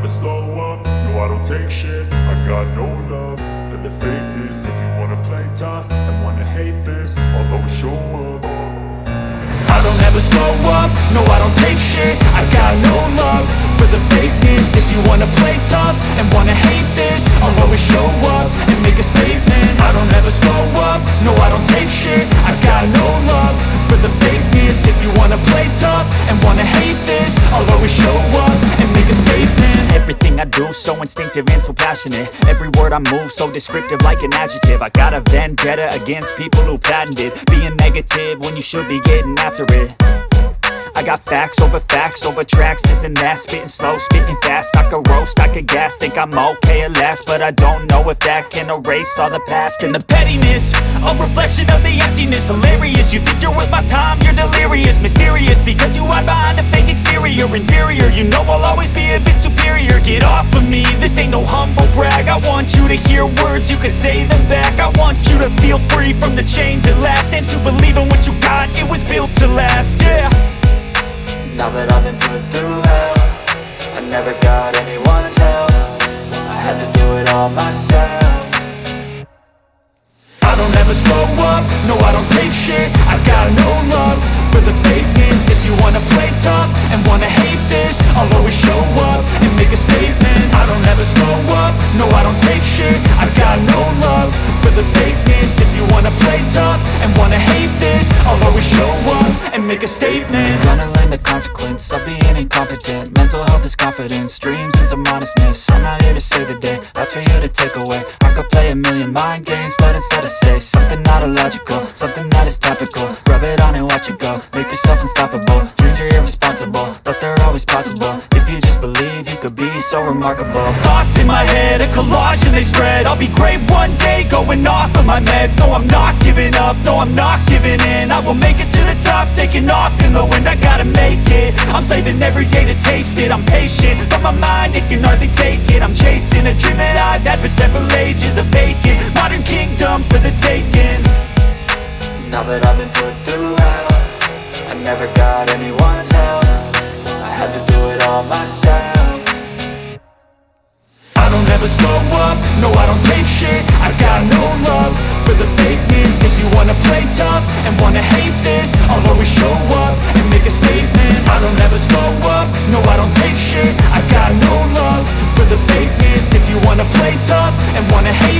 slow up, no I don't take shit. I got no love for the fakeness. If you wanna play tough and wanna hate this, I'll always show up. I don't ever slow up, no I don't take shit. I got no love for the fakeness. If you wanna play tough and wanna hate this, I'll always show up and make a statement. I don't ever slow up, no I don't take shit. I got no love for the fakeness. If you wanna play tough and wanna hate this, I'll always show up and make a statement. Everything I do so instinctive and so passionate. Every word I move so descriptive like an adjective. I got a vendetta against people who patented being negative when you should be getting after it. I got facts over tracks, this and that. Spitting slow, spitting fast, I could roast, I could gas. Think I'm okay at last, but I don't know if that can erase all the past. And the pettiness, a reflection of the emptiness. Hilarious, you think you're worth my time, you're delirious. Mysterious, because you hide behind a fake exterior. Inferior, you know I'll always be a bit superior. Get off of me, this ain't no humble brag. I want you to hear words, you can say them back. I want you to feel free from the chains at last, and to believe in what you got, it was built to last, yeah. Now that I've been put through hell, I never got anyone's help. I had to do it all myself. I don't ever slow up, no I don't take shit. I got no love for the fakeness. If you wanna play tough and wanna hate this, I'll always show up and make a statement. I don't ever slow up, no I don't take shit. I got no love for the fakeness. If you wanna play tough and wanna hate this, I'll always show up and make a statement. Gonna learn the consequence of being incompetent. Mental health is confidence, dreams and some honestness. I'm not here to save the day, that's for you to take away. I could play a million mind games, but instead I say something not illogical, something that is topical. Rub it on and watch it go, make yourself unstoppable. Dreams are irresponsible, but they're always possible. If you just believe, you could be so remarkable. Thoughts in my head, a collage and they spread. I'll be great one day, going off of my meds. No, I'm not giving up, no, I'm not giving in. I will make it to the top, taking off in the wind. I gotta make it, I'm saving every day to taste it. I'm patient, but my mind, it can hardly take it. I'm chasing a dream that I've had for several ages. A vacant, modern kingdom for the taking. Now that I've been put through hell, I never got anyone's help. I had to do it all myself. I don't ever slow up, no I don't take shit. I got no love for the fakeness. If you wanna play tough and wanna hate this, I'll always show up and make a statement. I don't ever slow up, no I don't take shit. I got no love for the fakeness. If you wanna play tough and wanna hate